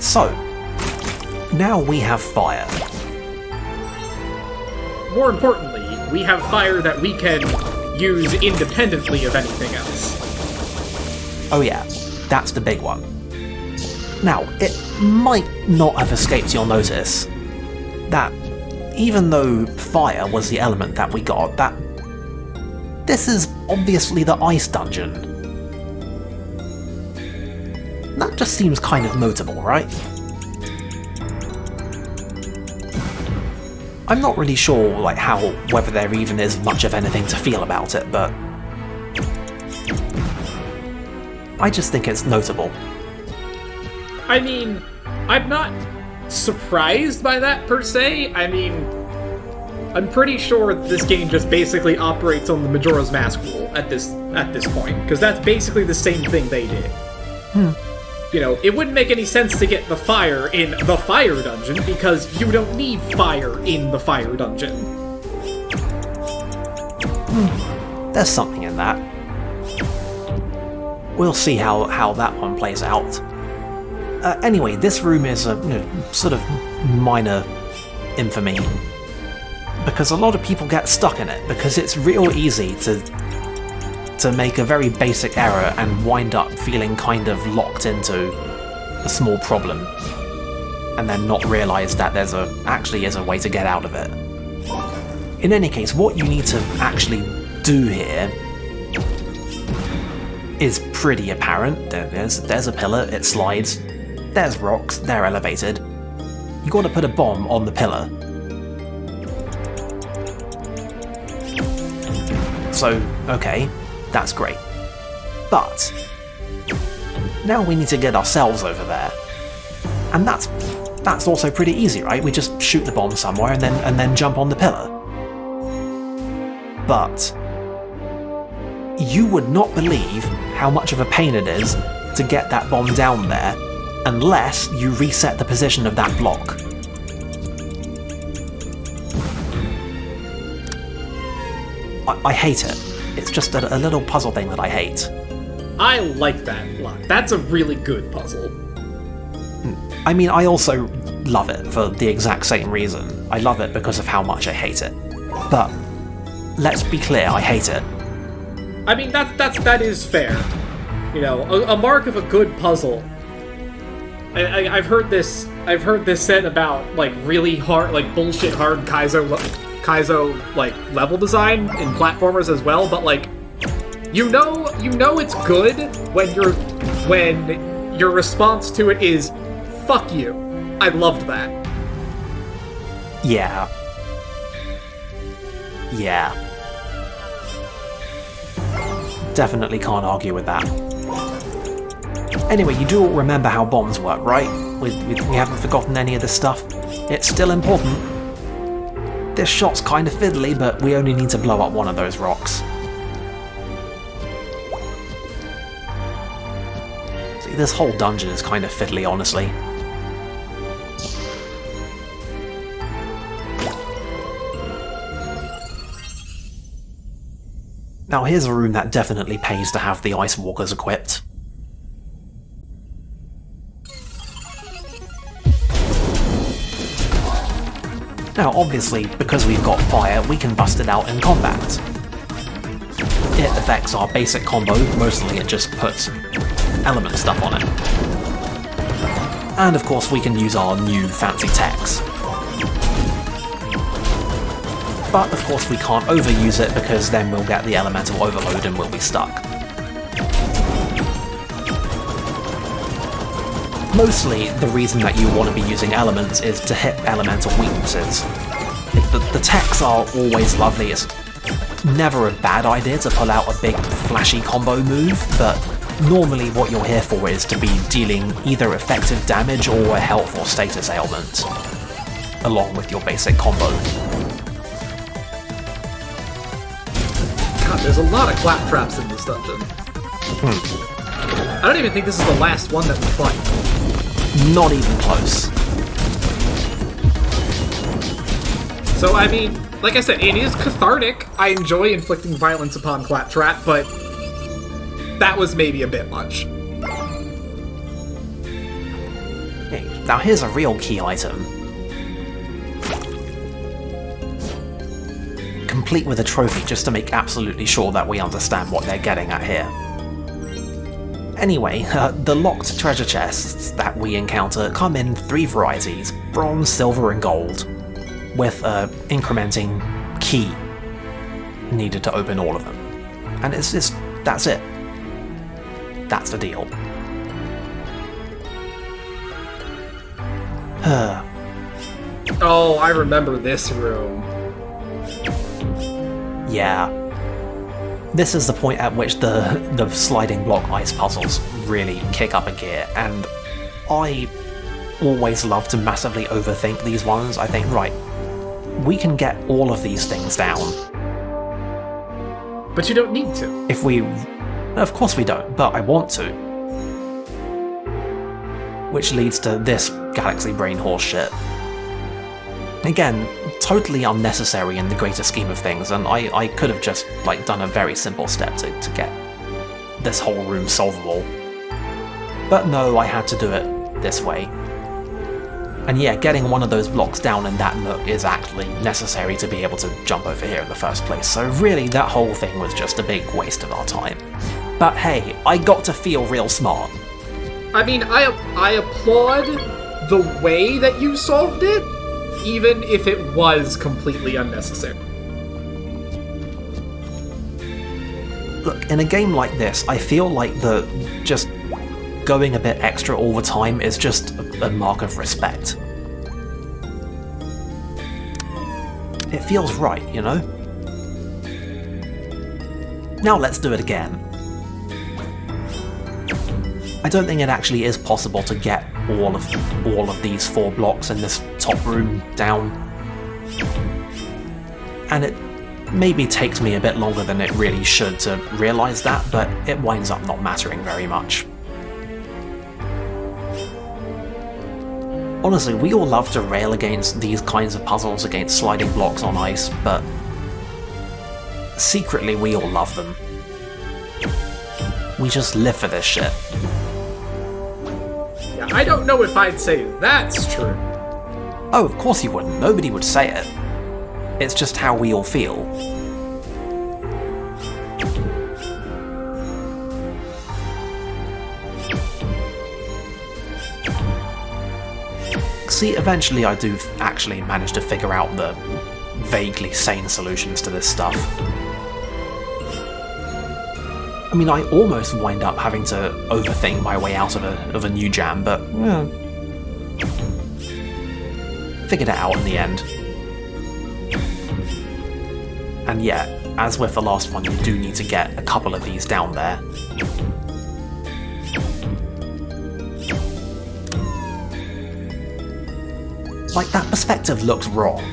So, now we have fire. More importantly, we have fire that we can use independently of anything else. Oh yeah, that's the big one. Now, it might not have escaped your notice that even though fire was the element that we got, that this is obviously the ice dungeon. That just seems kind of notable, right? I'm not really sure, whether there even is much of anything to feel about it, but I just think it's notable. I mean, I'm not surprised by that per se. I mean, I'm pretty sure this game just basically operates on the Majora's Mask rule at this point, because that's basically the same thing they did. You know, it wouldn't make any sense to get the fire in the fire dungeon, because you don't need fire in the fire dungeon. There's something in that. We'll see how that one plays out. Anyway, this room is a sort of minor infamy, because a lot of people get stuck in it, because it's real easy to make a very basic error and wind up feeling kind of locked into a small problem, and then not realise that actually is a way to get out of it. In any case, what you need to actually do here is pretty apparent. There's a pillar, it slides. There's rocks, they're elevated. You gotta put a bomb on the pillar. So, okay, that's great. But now we need to get ourselves over there. And that's also pretty easy, right? We just shoot the bomb somewhere and then jump on the pillar. But you would not believe how much of a pain it is to get that bomb down there unless you reset the position of that block. I hate it. It's just a little puzzle thing that I hate. I like that a lot. That's a really good puzzle. I mean, I also love it for the exact same reason. I love it because of how much I hate it. But let's be clear, I hate it. I mean, that is fair. You know, a mark of a good puzzle. I've heard this said about really hard, bullshit hard Kaizo level design in platformers as well. But you know it's good when your response to it is "fuck you." I loved that. Yeah. Definitely can't argue with that. Anyway, you do all remember how bombs work, right? We haven't forgotten any of this stuff. It's still important. This shot's kind of fiddly, but we only need to blow up one of those rocks. See, this whole dungeon is kind of fiddly, honestly. Now here's a room that definitely pays to have the Ice Walkers equipped. Now obviously, because we've got fire, we can bust it out in combat. It affects our basic combo, mostly it just puts element stuff on it. And of course we can use our new fancy techs. But of course we can't overuse it because then we'll get the elemental overload and we'll be stuck. Mostly, the reason that you want to be using elements is to hit elemental weaknesses. The techs are always lovely. It's never a bad idea to pull out a big flashy combo move, but normally what you're here for is to be dealing either effective damage or a health or status ailment, along with your basic combo. God, there's a lot of claptraps in this dungeon. I don't even think this is the last one that we fight. Not even close. So, I mean, like I said, it is cathartic. I enjoy inflicting violence upon Claptrap, but that was maybe a bit much. Now here's a real key item. Complete with a trophy just to make absolutely sure that we understand what they're getting at here. Anyway, the locked treasure chests that we encounter come in 3 varieties: bronze, silver and gold, with an incrementing key needed to open all of them. And that's it. That's the deal. Oh, I remember this room. Yeah. This is the point at which the sliding block ice puzzles really kick up a gear, and I always love to massively overthink these ones. I think, right, we can get all of these things down. But you don't need to. If we... Of course we don't, but I want to. Which leads to this galaxy brain horse shit. Again, totally unnecessary in the greater scheme of things, and I could have just done a very simple step to get this whole room solvable. But no, I had to do it this way. And yeah, getting one of those blocks down in that nook is actually necessary to be able to jump over here in the first place, so really that whole thing was just a big waste of our time. But hey, I got to feel real smart. I mean, I applaud the way that you solved it, even if it was completely unnecessary. Look, in a game like this, I feel like just going a bit extra all the time is just a mark of respect. It feels right, you know? Now let's do it again. I don't think it actually is possible to get all of these 4 blocks in this top room down. And it maybe takes me a bit longer than it really should to realise that, but it winds up not mattering very much. Honestly, we all love to rail against these kinds of puzzles, against sliding blocks on ice, but secretly we all love them. We just live for this shit. Yeah, I don't know if I'd say that's true. Oh, of course you wouldn't. Nobody would say it. It's just how we all feel. See, eventually I do actually manage to figure out the vaguely sane solutions to this stuff. I mean, I almost wind up having to overthink my way out of a new jam, but figured it out in the end. And yeah, as with the last one, you do need to get a couple of these down there. Like, that perspective looks wrong.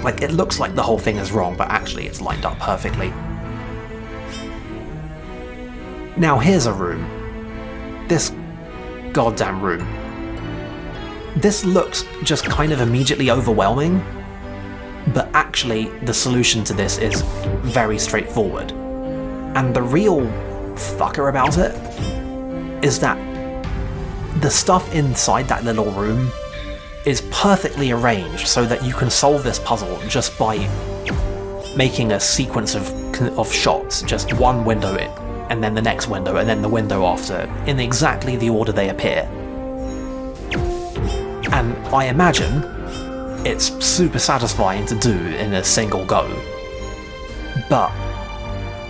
Like, it looks like the whole thing is wrong, but actually it's lined up perfectly. Now here's a room. This goddamn room. This looks just kind of immediately overwhelming, but actually the solution to this is very straightforward. And the real fucker about it is that the stuff inside that little room is perfectly arranged so that you can solve this puzzle just by making a sequence of shots, just one window in, and then the next window, and then the window after, in exactly the order they appear. And I imagine it's super satisfying to do in a single go. But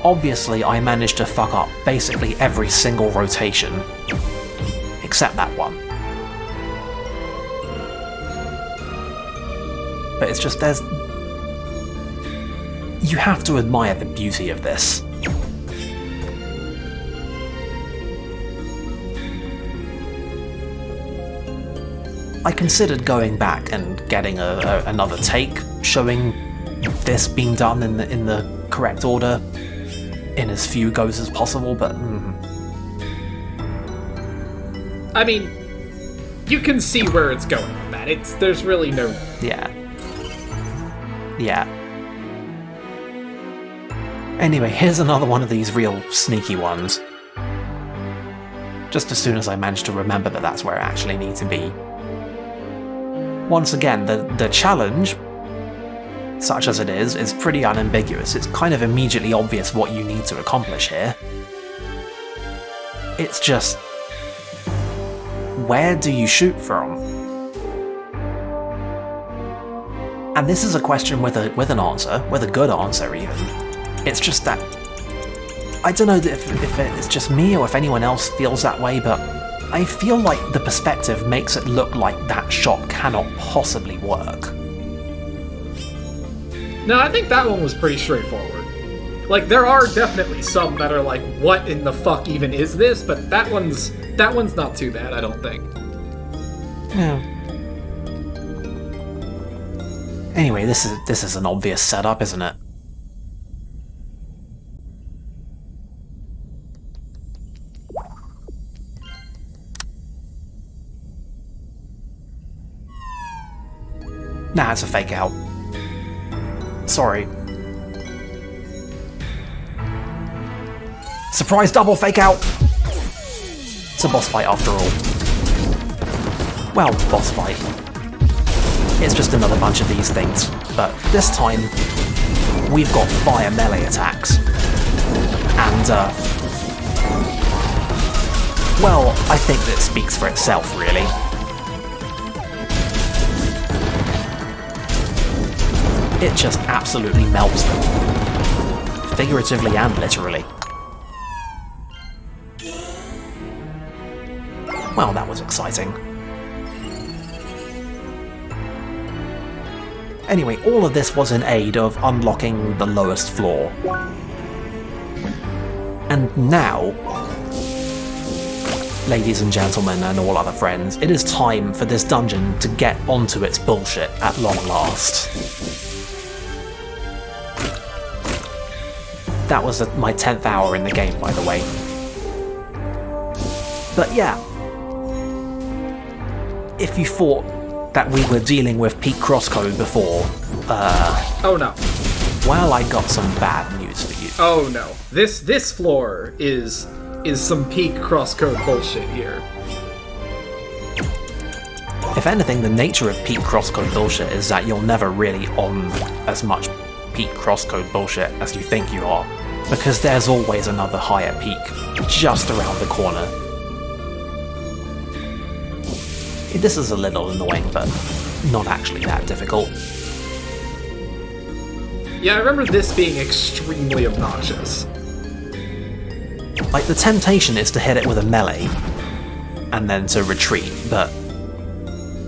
obviously I managed to fuck up basically every single rotation, except that one. But it's just, you have to admire the beauty of this. I considered going back and getting another take, showing this being done in the correct order, in as few goes as possible, but... I mean, you can see where it's going with that. There's really no... Yeah. Anyway, here's another one of these real sneaky ones. just as soon as I manage to remember that that's where I actually need to be. Once again, the challenge, such as it is pretty unambiguous. It's kind of immediately obvious what you need to accomplish here. It's just, where do you shoot from? And this is a question with an answer, with a good answer even. It's just that, I don't know if it's just me or if anyone else feels that way, but I feel like the perspective makes it look like that shot cannot possibly work. No, I think that one was pretty straightforward. Like, there are definitely some that are like, what in the fuck even is this? But that one's not too bad, I don't think. Yeah. Anyway, this is an obvious setup, isn't it? Nah, it's a fake out. Sorry. Surprise double fake out! It's a boss fight after all. Well, boss fight. It's just another bunch of these things, but this time we've got fire melee attacks. And, well, I think that speaks for itself, really. It just absolutely melts them. Figuratively and literally. Well, that was exciting. Anyway, all of this was in aid of unlocking the lowest floor. And now, ladies and gentlemen and all other friends, it is time for this dungeon to get onto its bullshit at long last. That was my 10th hour in the game, by the way. But yeah, if you thought that we were dealing with peak CrossCode before, oh no. Well, I got some bad news for you. Oh no. This floor is some peak CrossCode bullshit here. If anything, the nature of peak CrossCode bullshit is that you're never really on as much peak CrossCode bullshit as you think you are, because there's always another higher peak just around the corner. This is a little annoying, but not actually that difficult. Yeah, I remember this being extremely obnoxious. Like, the temptation is to hit it with a melee, and then to retreat, but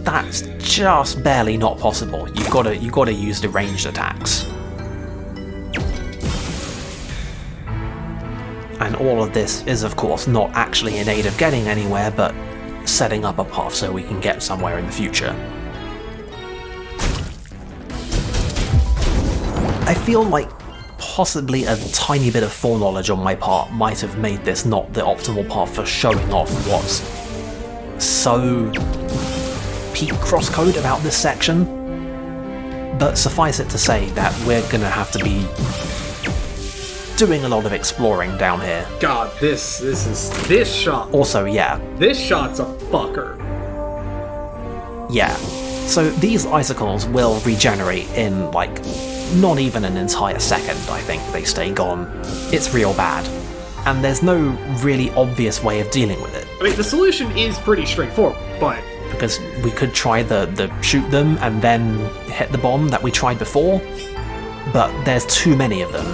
that's just barely not possible. You've gotta use the ranged attacks. And all of this is, of course, not actually in aid of getting anywhere, but setting up a path so we can get somewhere in the future. I feel like possibly a tiny bit of foreknowledge on my part might have made this not the optimal path for showing off what's so peak CrossCode about this section, but suffice it to say that we're gonna have to be doing a lot of exploring down here. God, this shot. Also, yeah. This shot's a fucker. Yeah. So these icicles will regenerate in, like, not even an entire second, I think they stay gone. It's real bad. And there's no really obvious way of dealing with it. I mean, the solution is pretty straightforward, but... Because we could try the shoot them and then hit the bomb that we tried before, but there's too many of them.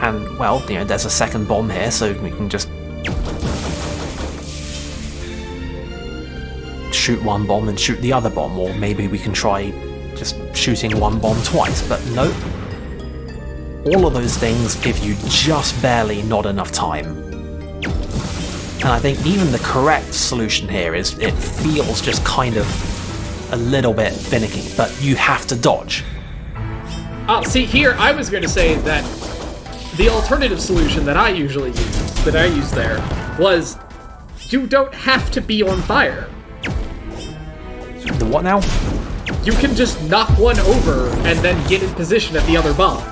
And, well, you know, there's a second bomb here, so we can just shoot one bomb and shoot the other bomb, or maybe we can try just shooting one bomb twice, but nope. All of those things give you just barely not enough time. And I think even the correct solution here is it feels just kind of a little bit finicky, but you have to dodge. Oh, see, here I was going to say that the alternative solution that I usually use, that I used there, was you don't have to be on fire. The what now? You can just knock one over and then get in position at the other bomb.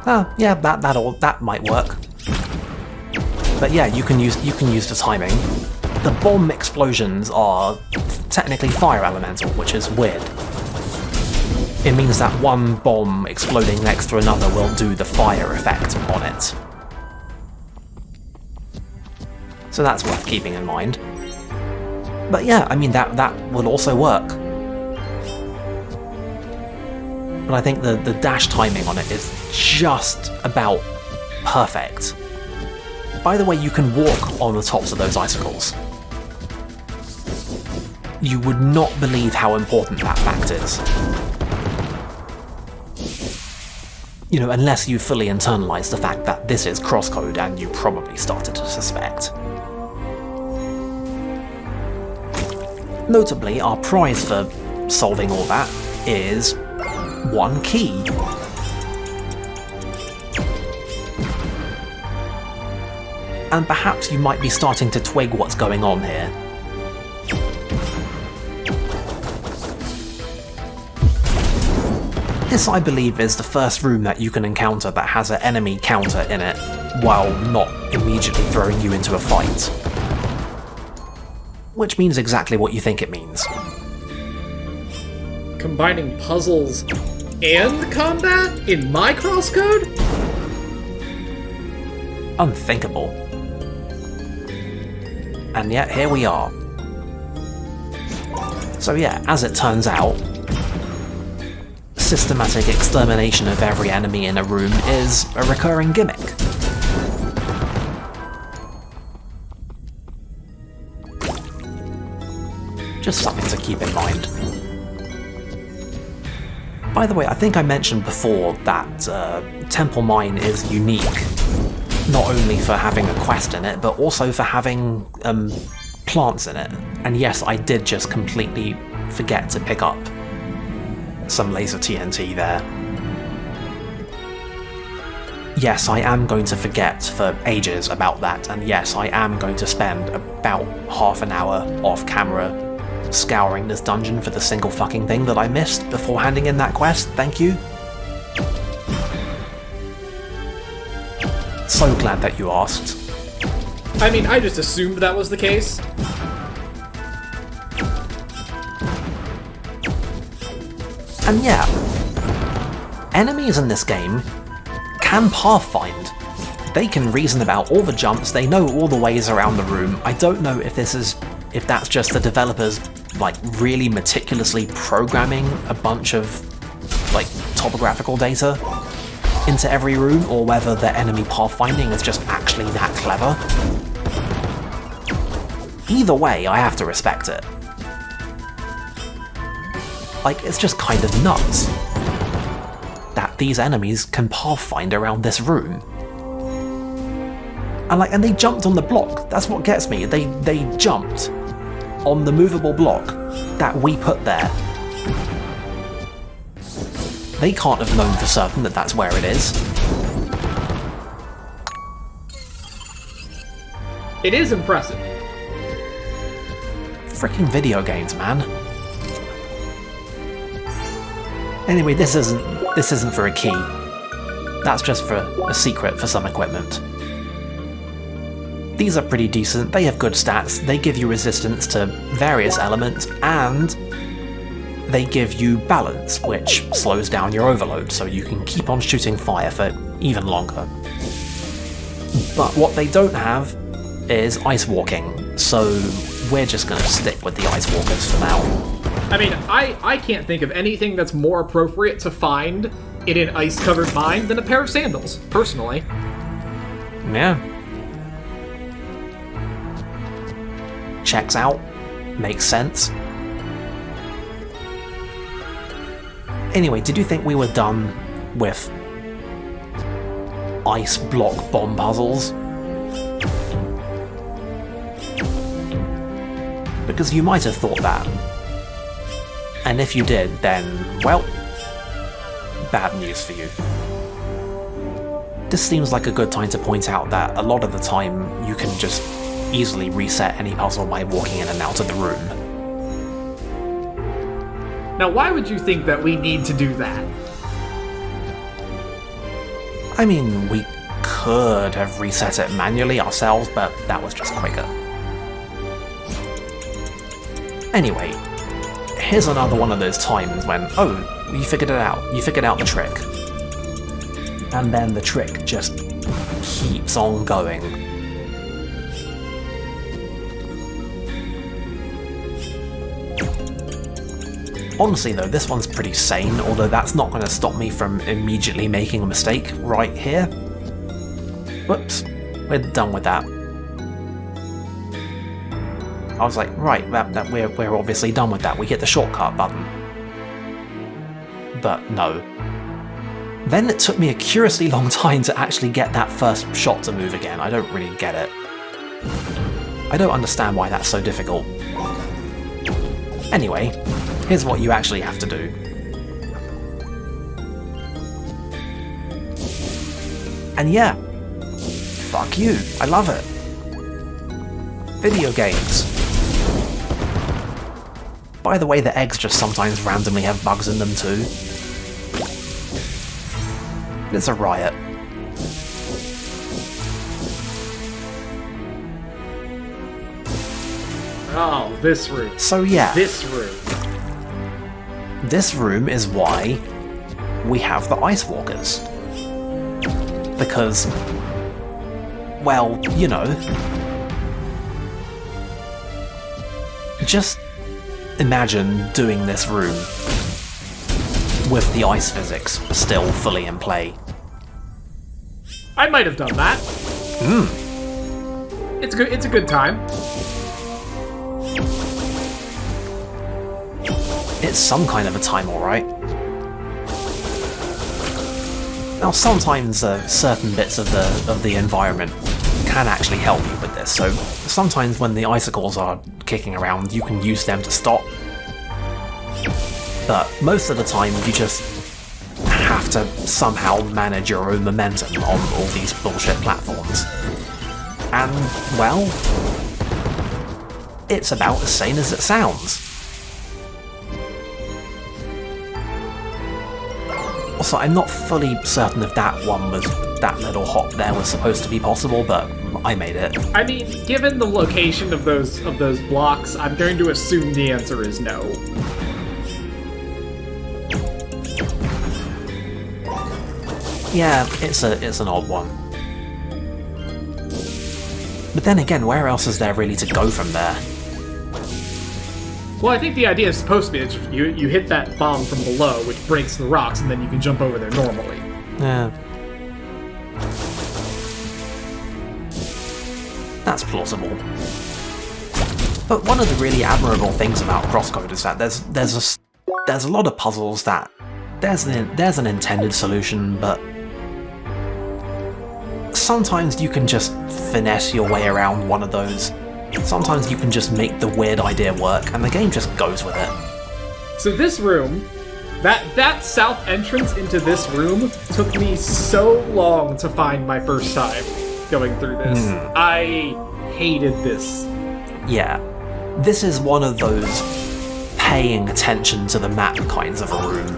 Oh, yeah, that might work. But yeah, you can use the timing. The bomb explosions are technically fire elemental, which is weird. It means that one bomb exploding next to another will do the fire effect on it. So that's worth keeping in mind. But yeah, I mean, that will also work. But I think the dash timing on it is just about perfect. By the way, you can walk on the tops of those icicles. You would not believe how important that fact is. You know, unless you fully internalize the fact that this is CrossCode, and you probably started to suspect. Notably, our prize for solving all that is 1 key. And perhaps you might be starting to twig what's going on here. This, I believe, is the first room that you can encounter that has an enemy counter in it, while not immediately throwing you into a fight. Which means exactly what you think it means. Combining puzzles and combat in my CrossCode? Unthinkable. And yet, here we are. So yeah, as it turns out, systematic extermination of every enemy in a room is a recurring gimmick. Just something to keep in mind. By the way, I think I mentioned before that Temple Mine is unique, not only for having a quest in it, but also for having plants in it. And yes, I did just completely forget to pick up some laser TNT there. Yes, I am going to forget for ages about that, and yes, I am going to spend about half an hour off camera scouring this dungeon for the single fucking thing that I missed before handing in that quest. Thank you. So glad that you asked. I mean, I just assumed that was the case. And yeah, enemies in this game can pathfind. They can reason about all the jumps, they know all the ways around the room. I don't know if that's just the developers like really meticulously programming a bunch of like topographical data into every room, or whether the enemy pathfinding is just actually that clever. Either way, I have to respect it. Like, it's just kind of nuts that these enemies can pathfind around this room. And they jumped on the block. That's what gets me. They jumped on the movable block that we put there. They can't have known for certain that that's where it is. It is impressive. Freaking video games, man. Anyway, this isn't for a key. That's just for a secret for some equipment. These are pretty decent, they have good stats, they give you resistance to various elements, and they give you balance, which slows down your overload, so you can keep on shooting fire for even longer. But what they don't have is ice walking, so we're just gonna stick with the ice walkers for now. I mean, I can't think of anything that's more appropriate to find in an ice-covered mine than a pair of sandals, personally. Yeah. Checks out. Makes sense. Anyway, did you think we were done with ice block bomb puzzles? Because you might have thought that. And if you did, then, well, bad news for you. This seems like a good time to point out that a lot of the time you can just easily reset any puzzle by walking in and out of the room. Now, why would you think that we need to do that? I mean, we could have reset it manually ourselves, but that was just quicker. Anyway, here's another one of those times when, oh, you figured it out. You figured out the trick. And then the trick just keeps on going. Honestly though, this one's pretty sane, although that's not going to stop me from immediately making a mistake right here. Whoops, we're done with that. I was like, right, we're obviously done with that, we hit the shortcut button. But no. Then it took me a curiously long time to actually get that first shot to move again. I don't really get it. I don't understand why that's so difficult. Anyway, here's what you actually have to do. And yeah, fuck you, I love it. Video games. By the way, the eggs just sometimes randomly have bugs in them too. It's a riot. Oh, this room. So yeah. This room. This room is why we have the Ice Walkers. Because, well, you know, just imagine doing this room with the ice physics still fully in play. I might have done that. It's good. It's a good time. It's some kind of a time, alright. Now, sometimes certain bits of the environment can actually help you with this. So sometimes when the icicles are kicking around, you can use them to stop. But most of the time, you just have to somehow manage your own momentum on all these bullshit platforms. And, well, it's about as sane as it sounds. Also, I'm not fully certain if that little hop there was supposed to be possible, but I made it. I mean, given the location of those blocks, I'm going to assume the answer is no. Yeah, it's an odd one. But then again, where else is there really to go from there? Well, I think the idea is supposed to be that you hit that bomb from below, which breaks the rocks, and then you can jump over there normally. Yeah. That's plausible. But one of the really admirable things about CrossCode is that there's a lot of puzzles that there's an intended solution, but sometimes you can just finesse your way around one of those. Sometimes you can just make the weird idea work, and the game just goes with it. So this room, that south entrance into this room took me so long to find my first time going through this. I hated this. Yeah, this is one of those paying attention to the map kinds of a room.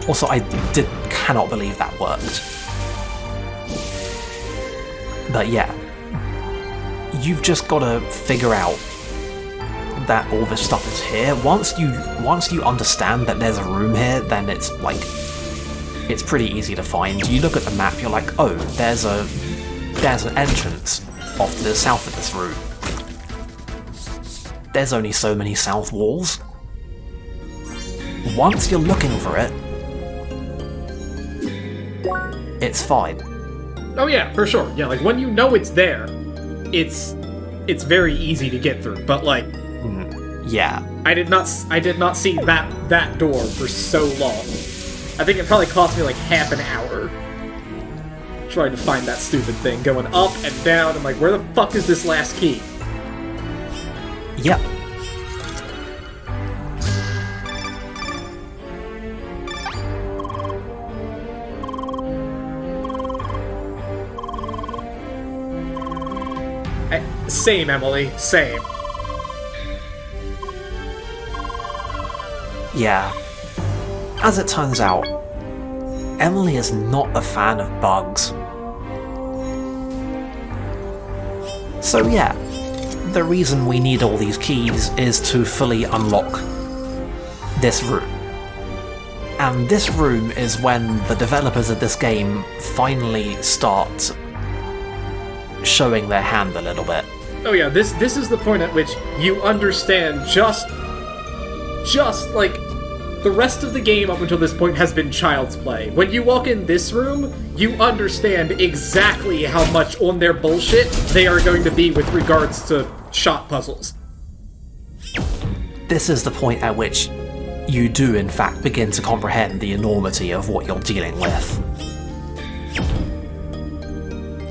Also, I cannot believe that worked. But yeah, you've just got to figure out that all this stuff is here. Once you understand that there's a room here, then it's pretty easy to find. You look at the map, you're like, oh, there's an entrance off to the south of this route. There's only so many south walls. Once you're looking for it, it's fine. Oh yeah, for sure. Yeah, like when you know it's there, it's very easy to get through. But like, yeah, I did not see that door for so long. I think it probably cost me like half an hour trying to find that stupid thing, going up and down. I'm like, where the fuck is this last key? Yep. Same, Emily. Same. Yeah. As it turns out, Emily is not a fan of bugs. So yeah, the reason we need all these keys is to fully unlock this room. And this room is when the developers of this game finally start showing their hand a little bit. Oh yeah, this is the point at which you understand just like the rest of the game up until this point has been child's play. When you walk in this room, you understand exactly how much on their bullshit they are going to be with regards to shot puzzles. This is the point at which you do in fact begin to comprehend the enormity of what you're dealing with.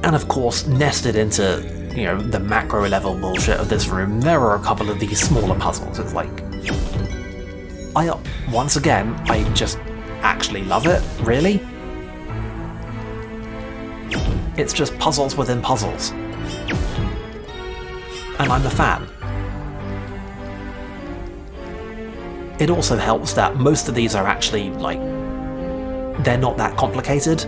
And of course, nested into, the macro level bullshit of this room, there are a couple of these smaller puzzles. It's like, once again, I just actually love it, really. It's just puzzles within puzzles. And I'm a fan. It also helps that most of these are actually, they're not that complicated.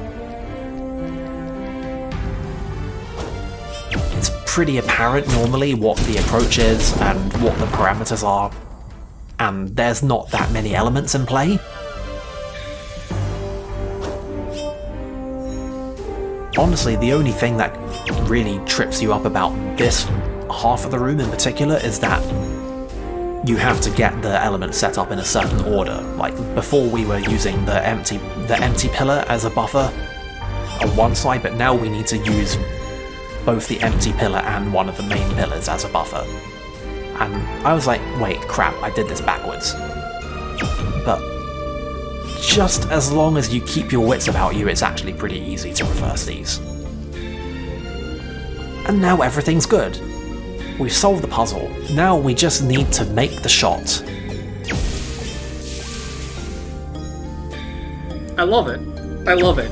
It's pretty apparent normally what the approach is and what the parameters are, and there's not that many elements in play. Honestly, the only thing that really trips you up about this half of the room in particular is that you have to get the elements set up in a certain order. Like, before we were using the empty pillar as a buffer on one side, but now we need to use both the empty pillar and one of the main pillars as a buffer. And I was like, wait, crap, I did this backwards. But just as long as you keep your wits about you, it's actually pretty easy to reverse these. And now everything's good. We've solved the puzzle. Now we just need to make the shot. I love it. I love it.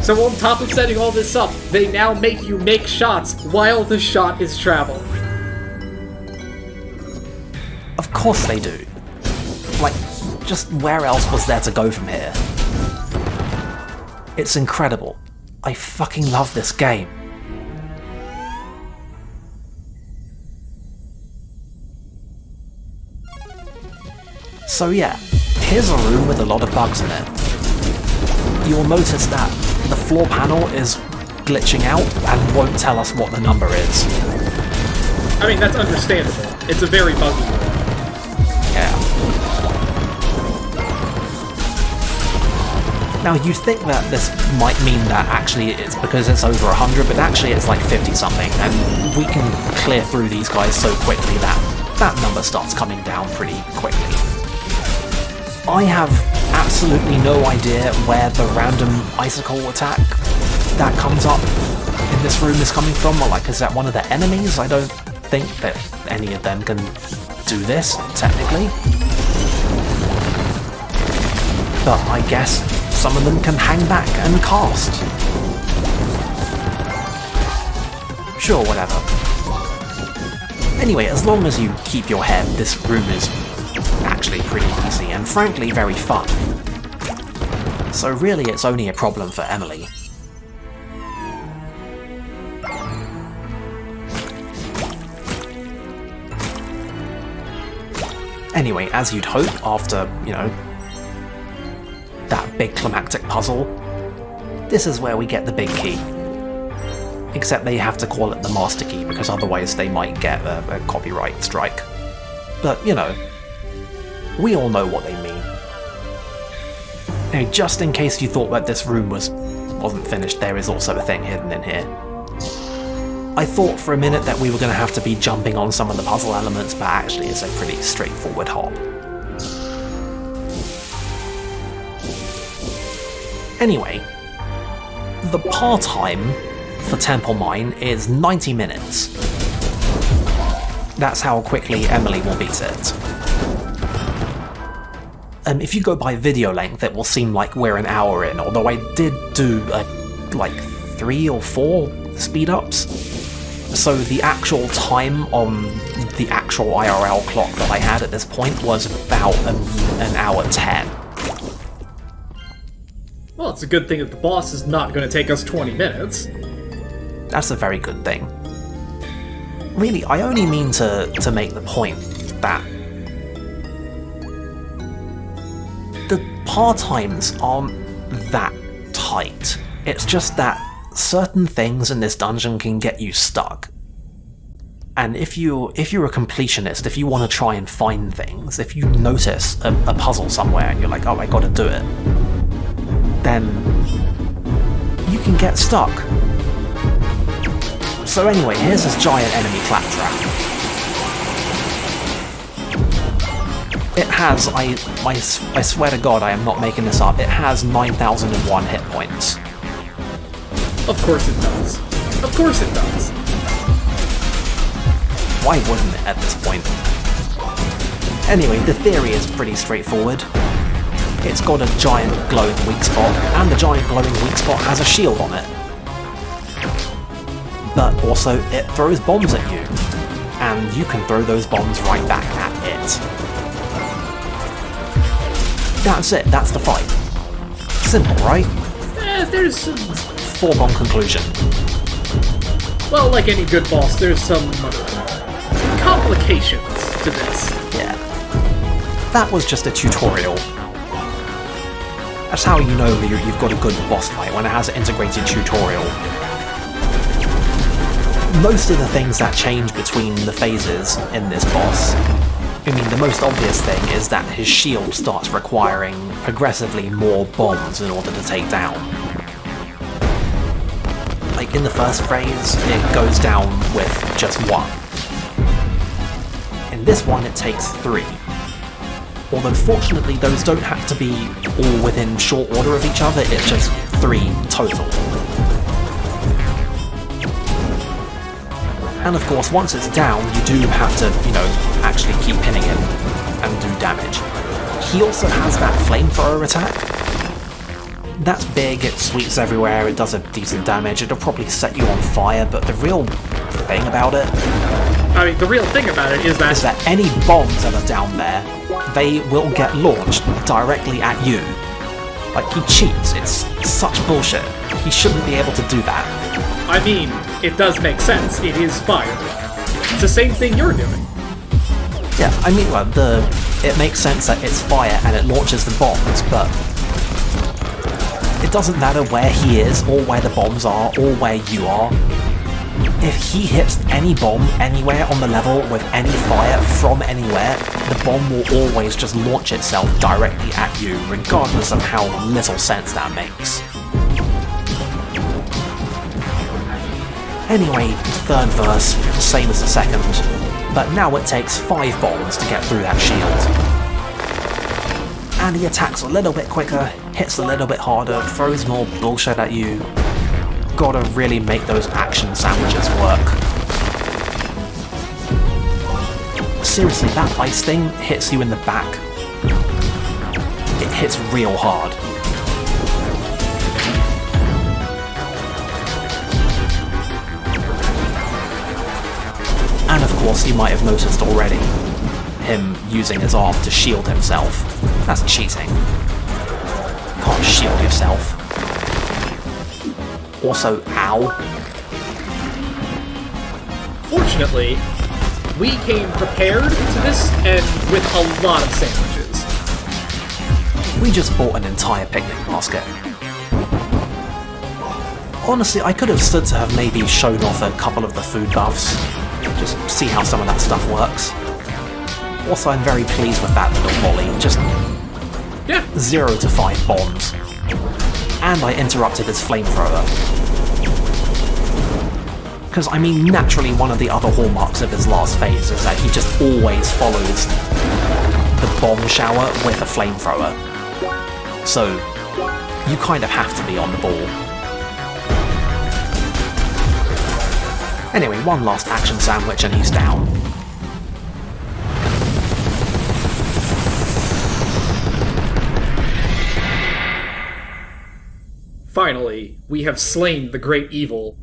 So on top of setting all this up, they now make you make shots while the shot is travel. Of course they do. Just where else was there to go from here? It's incredible. I fucking love this game. So yeah, here's a room with a lot of bugs in it. You'll notice that the floor panel is glitching out and won't tell us what the number is. I mean, that's understandable. It's a very buggy room. Yeah. Now you'd think that this might mean that actually it's because it's over 100, but actually it's like 50 something, and we can clear through these guys so quickly that that number starts coming down pretty quickly. I have absolutely no idea where the random icicle attack that comes up in this room is coming from, or is that one of the enemies? I don't think that any of them can do this, technically. But I guess some of them can hang back and cast. Sure, whatever. Anyway, as long as you keep your head, this room is actually pretty easy and frankly very fun. So really it's only a problem for Emily. Anyway, as you'd hope after, that big climactic puzzle, this is where we get the big key. Except they have to call it the master key because otherwise they might get a copyright strike. But, we all know what they mean. Anyway, just in case you thought that this room wasn't finished, there is also a thing hidden in here. I thought for a minute that we were going to have to be jumping on some of the puzzle elements, but actually it's a pretty straightforward hop. Anyway, the par time for Temple Mine is 90 minutes. That's how quickly Emily will beat it. If you go by video length, it will seem like we're an hour in, although I did do 3 or 4 speed-ups. So the actual time on the actual IRL clock that I had at this point was about an hour 10. Well, it's a good thing that the boss is not going to take us 20 minutes. That's a very good thing. Really, I only mean to make the point that the par times aren't that tight. It's just that certain things in this dungeon can get you stuck. And if you're a completionist, if you want to try and find things, if you notice a puzzle somewhere and you're like, oh, I gotta do it, then you can get stuck. So anyway, here's this giant enemy claptrap. It has, I swear to God, I am not making this up, it has 9,001 hit points. Of course it does. Of course it does. Why wouldn't it at this point? Anyway, the theory is pretty straightforward. It's got a giant glowing weak spot, and the giant glowing weak spot has a shield on it. But also, it throws bombs at you, and you can throw those bombs right back at it. That's it, that's the fight. Simple, right? There's some... Foregone conclusion. Well, like any good boss, there's some complications to this. Yeah. That was just a tutorial. That's how you know you've got a good boss fight, when it has an integrated tutorial. Most of the things that change between the phases in this boss, I mean, the most obvious thing is that his shield starts requiring progressively more bombs in order to take down. Like in the first phase, it goes down with just one. In this one, it takes 3. Although fortunately, those don't have to be all within short order of each other, it's just 3 total. And of course, once it's down, you do have to, actually keep hitting him and do damage. He also has that flamethrower attack. That's big, it sweeps everywhere, it does a decent damage, it'll probably set you on fire, but the real thing about it... I mean, the real thing about it is that any bombs that are down there, they will get launched directly at you. Like, he cheats, it's such bullshit. He shouldn't be able to do that. I mean, it does make sense, it is fire. It's the same thing you're doing. Yeah, I mean, well, it makes sense that it's fire and it launches the bombs, but it doesn't matter where he is, or where the bombs are, or where you are. If he hits any bomb anywhere on the level with any fire from anywhere, the bomb will always just launch itself directly at you, regardless of how little sense that makes. Anyway, third verse, same as the second, but now it takes 5 bombs to get through that shield. And he attacks a little bit quicker, hits a little bit harder, throws more bullshit at you. Gotta really make those action sandwiches work. Seriously, that ice thing hits you in the back. It hits real hard. And of course, you might have noticed already, him using his arm to shield himself. That's cheating. You can't shield yourself. Also, ow. Fortunately, we came prepared to this and with a lot of sandwiches. We just bought an entire picnic basket. Honestly, I could have stood to have maybe shown off a couple of the food buffs. Just see how some of that stuff works. Also, I'm very pleased with that little volley. Just 0 to 5 bombs. And I interrupted his flamethrower. Because, I mean, naturally one of the other hallmarks of his last phase is that he just always follows the bomb shower with a flamethrower. So, you kind of have to be on the ball. Anyway, one last action sandwich and he's down. Finally, we have slain the great evil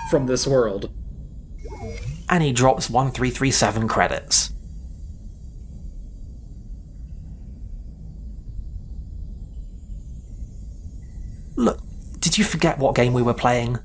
from this world. And he drops 1337 credits. forget what game we were playing.